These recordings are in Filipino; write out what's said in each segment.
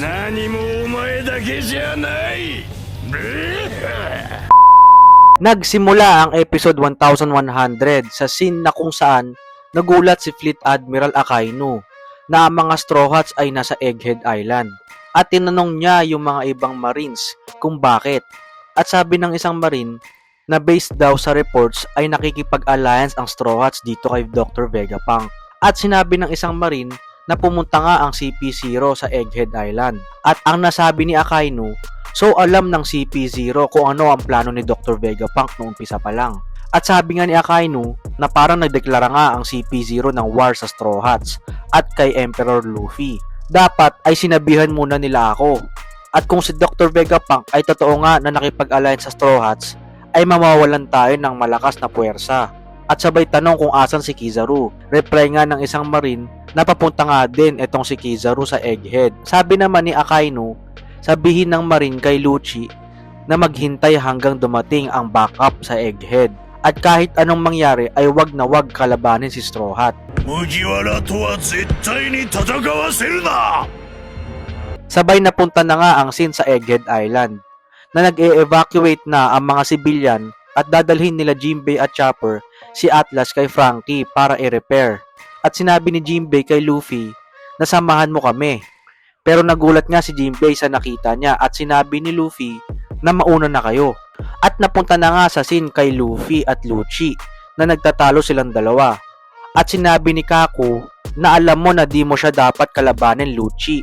何もお前だけじゃない。Nagsimula ang episode 1100 sa scene na kung saan nagulat si Fleet Admiral Akainu na ang mga Straw Hats ay nasa Egghead Island at tinanong niya yung mga ibang Marines kung bakit. At sabi ng isang Marine na based daw sa reports ay nakikipag-alliance ang Straw Hats dito kay Dr. Vegapunk. At sinabi ng isang Marine na pumunta nga ang CP0 sa Egghead Island. At ang nasabi ni Akainu, so alam ng CP0 kung ano ang plano ni Dr. Vegapunk noong umpisa pa lang. At sabi nga ni Akainu na parang nagdeklara nga ang CP0 ng war sa Straw Hats at kay Emperor Luffy. Dapat ay sinabihan muna nila ako. At kung si Dr. Vegapunk ay totoo nga na nakipag-alliance sa Straw Hats, ay mawawalan tayo ng malakas na puwersa. At sabay tanong kung asan si Kizaru. Reply nga ng isang Marine na papunta nga din itong si Kizaru sa Egghead. Sabi naman ni Akainu, sabihin ng Marine kay Lucci na maghintay hanggang dumating ang backup sa Egghead. At kahit anong mangyari ay wag na wag kalabanin si Straw Hat. Mugiwara to wa zettai ni tatagawaseru na! Sabay napunta na nga ang scene sa Egghead Island na nag-e-evacuate na ang mga civilian at dadalhin nila Jinbei at Chopper si Atlas kay Franky para i-repair. At sinabi ni Jinbei kay Luffy na samahan mo kami. Pero nagulat nga si Jinbei sa nakita niya at sinabi ni Luffy na mauna na kayo. At napunta na nga sa scene kay Luffy at Lucci na nagtatalo silang dalawa. At sinabi ni Kaku na alam mo na di mo siya dapat kalabanin, Lucci.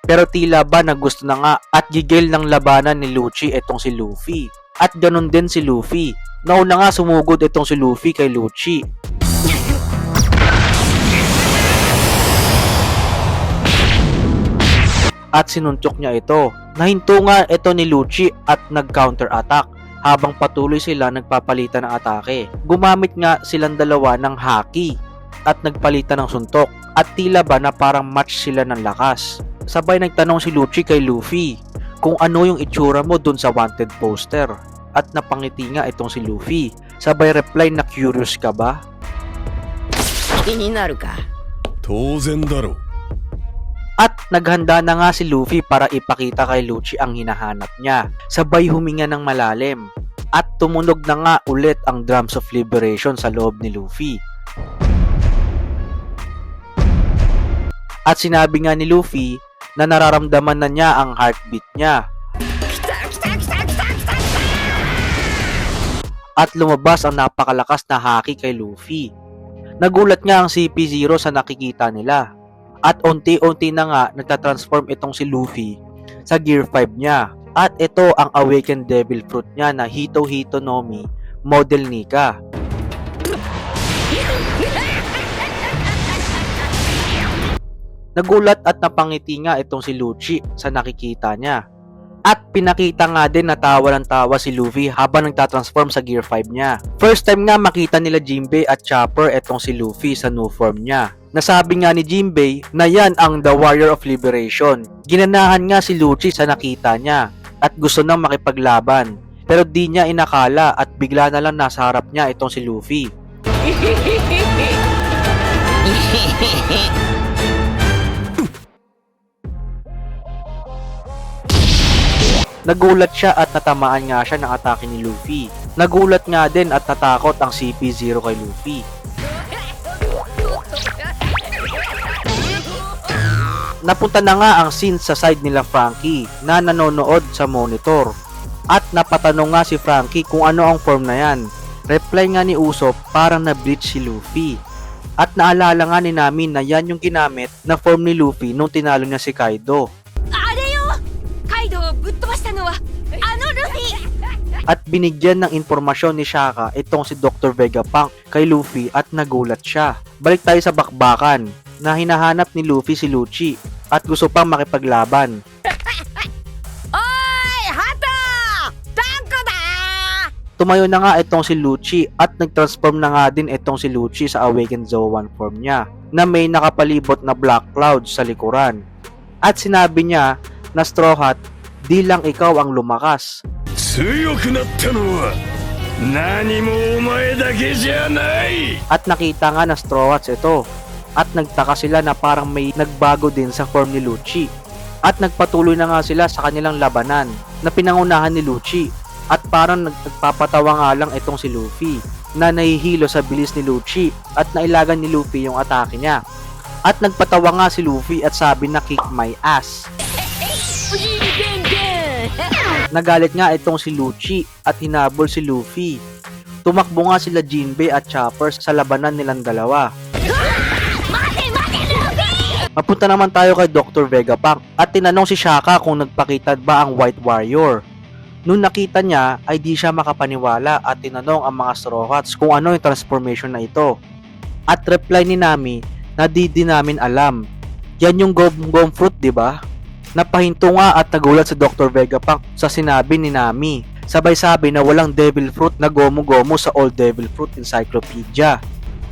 Pero tila ba na gusto na nga at gigil ng labanan ni Lucci itong si Luffy. At ganun din si Luffy. Nauna nga sumugod itong si Luffy kay Lucci. At sinuntok niya ito. Nahinto nga ito ni Lucci at nag-counter-attack habang patuloy sila nagpapalitan ng atake. Gumamit nga silang dalawa ng haki at nagpalitan ng suntok at tila ba na parang match sila ng lakas. Sabay nagtanong si Lucci kay Luffy kung ano yung itsura mo dun sa wanted poster at napangiti nga itong si Luffy. Sabay reply na curious ka ba? 気になるか Touzen daro. At naghanda na nga si Luffy para ipakita kay Lucci ang hinahanap niya. Sabay huminga ng malalim. At tumunog na nga ulit ang Drums of Liberation sa loob ni Luffy. At sinabi nga ni Luffy na nararamdaman na niya ang heartbeat niya. At lumabas ang napakalakas na haki kay Luffy. Nagulat nga ang CP0 sa nakikita nila. At unti-unti na nga nagtatransform itong si Luffy sa Gear 5 niya. At ito ang Awakened Devil Fruit niya na Hito Hito no Mi Model Nika. Nagulat at napangiti nga itong si Lucci sa nakikita niya. At pinakita nga din na tawa ng tawa si Luffy habang nagtatransform sa Gear 5 niya. First time nga makita nila Jinbei at Chopper itong si Luffy sa new form niya. Nasabi nga ni Jinbei na yan ang The Warrior of Liberation. Ginanahan nga si Lucci sa nakita niya at gusto nang makipaglaban. Pero di niya inakala at bigla na lang nasa harap niya itong si Luffy. Nagulat siya at natamaan nga siya ng atake ni Luffy. Nagulat nga din at natakot ang CP0 kay Luffy. Napunta na nga ang scene sa side nila Franky na nanonood sa monitor. At napatanong nga si Franky kung ano ang form na yan. Reply nga ni Usopp parang na-bleach si Luffy. At naalala nga ni Nami na yan yung ginamit na form ni Luffy nung tinalo niya si Kaido. At binigyan ng impormasyon ni Shaka itong si Dr. Vegapunk kay Luffy at nagulat siya. Balik tayo sa bakbakan na hinahanap ni Luffy si Lucci at gusto pang makipaglaban. Oy! Hata! Tanko da! Tumayo na nga itong si Lucci at nagtransform na nga din itong si Lucci sa Awakened Zoan form niya na may nakapalibot na black clouds sa likuran. At sinabi niya na Straw Hat, di lang ikaw ang lumakas. 何もお前だけじゃない。 At nakita nga na Straw Hats ito. At nagtaka sila na parang may nagbago din sa form ni Lucci. At nagpatuloy na nga sila sa kanilang labanan na pinangunahan ni Lucci. At parang nagpapatawa nga lang itong si Luffy na nahihilo sa bilis ni Lucci at nailagan ni Luffy yung atake niya. At nagpatawa nga si Luffy at sabi na kick my ass. Nagalit nga itong si Lucci at hinabol si Luffy. Tumakbo nga sila Jinbei at Chopper sa labanan nilang dalawa. Mapunta naman tayo kay Dr. Vegapunk at tinanong si Shaka kung nagpakita ba ang White Warrior. Nung nakita niya ay di siya makapaniwala at tinanong ang mga Straw Hats kung ano yung transformation na ito. At reply ni Nami na di namin alam. Yan yung Gom Fruit, di ba? Napahinto nga at nagulat si Dr. Vegapunk sa sinabi ni Nami. Sabay sabi na walang Devil Fruit na Gomu sa Old Devil Fruit Encyclopedia.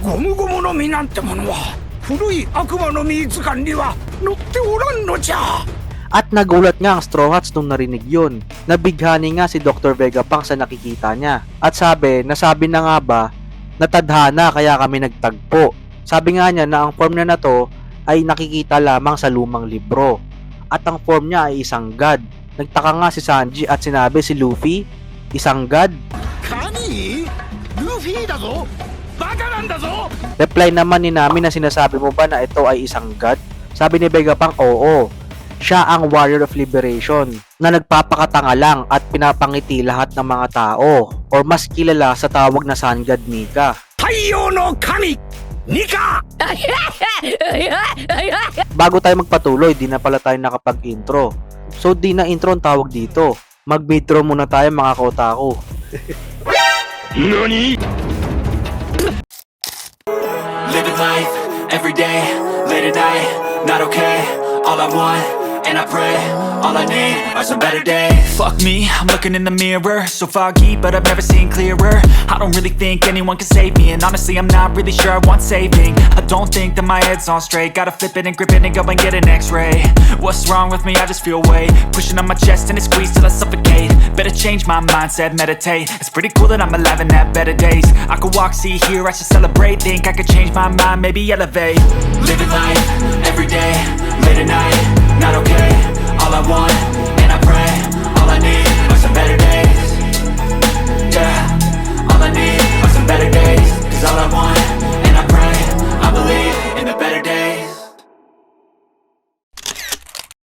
ゴムゴムの実なんてものは古い悪魔の実図鑑には載っておらんのじゃ。 At nagulat nga ang Straw Hats nung narinig yun. Nabighani nga si Dr. Vegapunk sa nakikita niya. At sabi na nga ba na tadhana kaya kami nagtagpo. Sabi nga niya na ang form na to ay nakikita lamang sa lumang libro. At ang form niya ay isang god. Nagtaka nga si Sanji at sinabi si Luffy, isang god? 神？ルフィだぞ。バカなんだぞ。 Reply naman ni Nami na sinasabi mo ba na ito ay isang god? Sabi ni Vegapunk, oo. Siya ang Warrior of Liberation na nagpapakatanga lang at pinapangiti lahat ng mga tao or mas kilala sa tawag na Sun God Nika. 太陽の神ニカ。 Bago tayo magpatuloy, di na pala tayo nakapag-intro. So di na intro ang tawag dito. Mag-midro muna tayo mga kaotaku. 何？ Living life, everyday, late at night, not okay. All I want, and I pray, all I need are some better days. Fuck me, I'm looking in the mirror, so foggy, but I've never seen clearer. I don't really think anyone can save me, and honestly I'm not really sure I want saving. I don't think that my head's on straight, gotta flip it and grip it and go and get an x-ray. What's wrong with me? I just feel weight pushing on my chest and it squeezes till I suffocate. Better change my mindset, meditate. It's pretty cool that I'm alive and have better days. I could walk, see, hear, I should celebrate. Think I could change my mind, maybe elevate. Living life, everyday, late at night, not okay. All I want, and I pray, all I need are some better days. Yeah, all I need are some better days. Cause all I want, and I pray, I believe in the better days.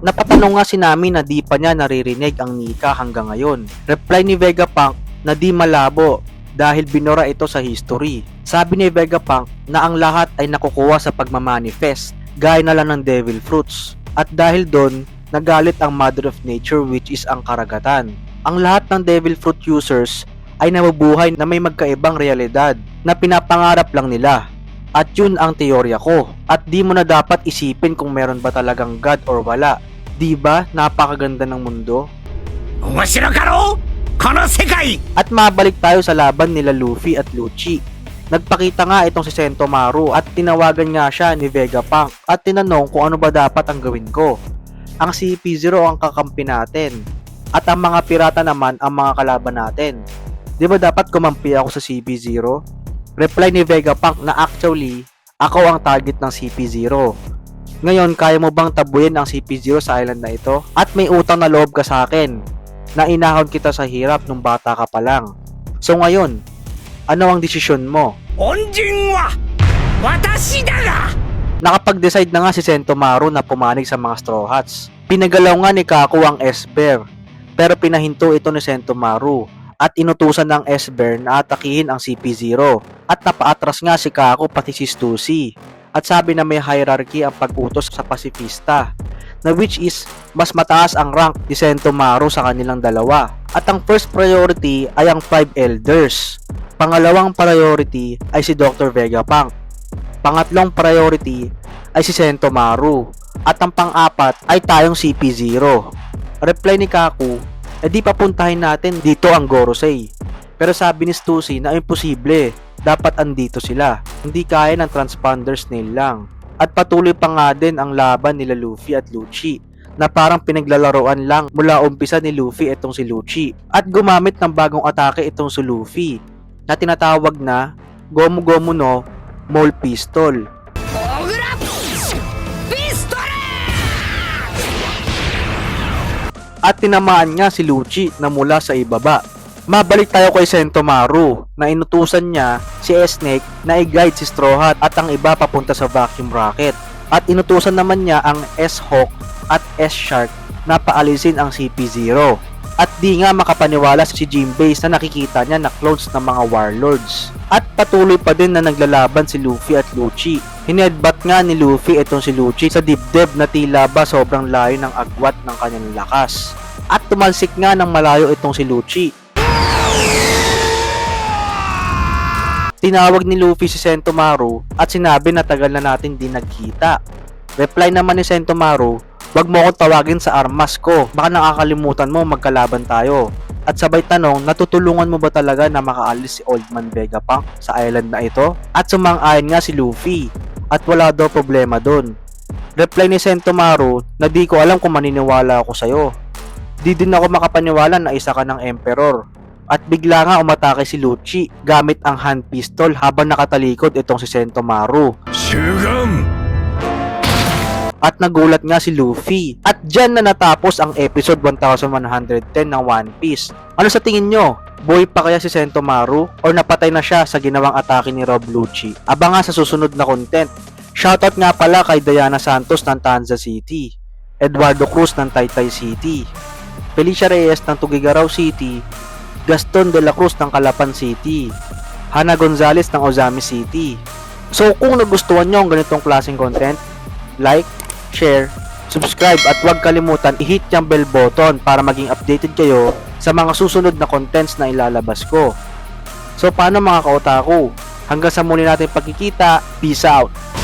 Napatanong nga si Nami na di pa niya naririnig ang Nika hanggang ngayon. Reply ni Vegapunk na di malabo dahil binura ito sa history. Sabi ni Vegapunk na ang lahat ay nakukuha sa pagmamanifest, gaya na lang ng Devil Fruits. At dahil doon, nagalit ang Mother of Nature which is ang karagatan. Ang lahat ng Devil Fruit users ay nabubuhay na may magkaibang realidad na pinapangarap lang nila. At yun ang teorya ko. At di mo na dapat isipin kung meron ba talagang God or wala. Di ba napakaganda ng mundo? 面白かろうこの世界。 At mabalik tayo sa laban nila Luffy at Lucci. Nagpakita nga itong si Sentomaru at tinawagan nga siya ni Vegapunk at tinanong kung ano ba dapat ang gawin ko. Ang CP0 ang kakampi natin at ang mga pirata naman ang mga kalaban natin. Di ba dapat kumampi ako sa CP0? Reply ni Vegapunk na actually, ako ang target ng CP0. Ngayon, kaya mo bang tabuyin ang CP0 sa island na ito? At may utang na loob ka sa akin na inahon kita sa hirap nung bata ka pa lang. So ngayon, ano ang desisyon mo? 恩人は私だが。 Nakapag-decide na nga si Sentomaru na pumanig sa mga Straw Hats. Pinagalaw nga ni Kaku ang S-Bear, pero pinahinto ito ni Sentomaru at inutusan ng S-Bear na atakihin ang CP0 at napaatras nga si Kaku pati si Stussy. At sabi na may hierarchy ang pag-utos sa pasifista, na which is mas mataas ang rank ni Sentomaru sa kanilang dalawa. At ang first priority ay ang 5 elders. Pangalawang priority ay si Dr. Vegapunk. Pangatlong priority ay si Sentomaru. At ang pang-apat ay tayong CP0. Reply ni Kaku, di papuntahin natin dito ang Gorosei. Pero sabi ni Stussy na imposible, dapat andito sila. Hindi kaya ng transponder snail lang. At patuloy pa nga din ang laban nila Luffy at Lucci na parang pinaglalaroan lang mula umpisa ni Luffy itong si Lucci at gumamit ng bagong atake itong si Luffy na tinatawag na Gomu Gomu no Mole Pistol. オグラピストル At tinamaan nga si Lucci na mula sa ibaba. Mabalik tayo kay Sentomaru na inutusan niya si S-Snake na i-guide si Straw Hat at ang iba papunta sa vacuum rocket. At inutusan naman niya ang S-Hawk at S-Shark na paalisin ang CP0. At di nga makapaniwala si Jinbei na nakikita niya na clones ng mga warlords. At patuloy pa din na naglalaban si Luffy at Lucci. Hinedbat nga ni Luffy itong si Lucci sa dibdib na tila ba sobrang layo ng agwat ng kanyang lakas. At tumalsik nga ng malayo itong si Lucci. Tinawag ni Luffy si Sentomaru at sinabi na tagal na natin di nagkita. Reply naman ni Sentomaru, "Wag mo akong tawagin sa armas ko, baka nakakalimutan mo magkalaban tayo." At sabay tanong, natutulungan mo ba talaga na makaalis si Old Man Vegapunk sa island na ito? At sumang-ayon nga si Luffy at wala daw problema dun. Reply ni Sentomaru na di ko alam kung maniniwala ako sa'yo. Di din ako makapaniwala na isa ka ng Emperor. At bigla nga umatake si Lucci gamit ang hand pistol habang nakatalikod itong si Sentomaru. At nagulat nga si Luffy. At dyan na natapos ang episode 1110 ng One Piece. Ano sa tingin nyo? Buhay pa kaya si Sentomaru? Or napatay na siya sa ginawang atake ni Rob Lucci? Abangan sa susunod na content. Shoutout nga pala kay Diana Santos ng Tanza City, Eduardo Cruz ng Taytay City, Felicia Reyes ng Tugigaraw City, Gaston de la Cruz ng Calapan City, Hana Gonzalez ng Ozami City. So kung nagustuhan nyo ang ganitong klaseng content, like, share, subscribe at huwag kalimutan i-hit yung bell button para maging updated kayo sa mga susunod na contents na ilalabas ko. So paano mga kaotaku? Hanggang sa muli natin pagkikita, peace out!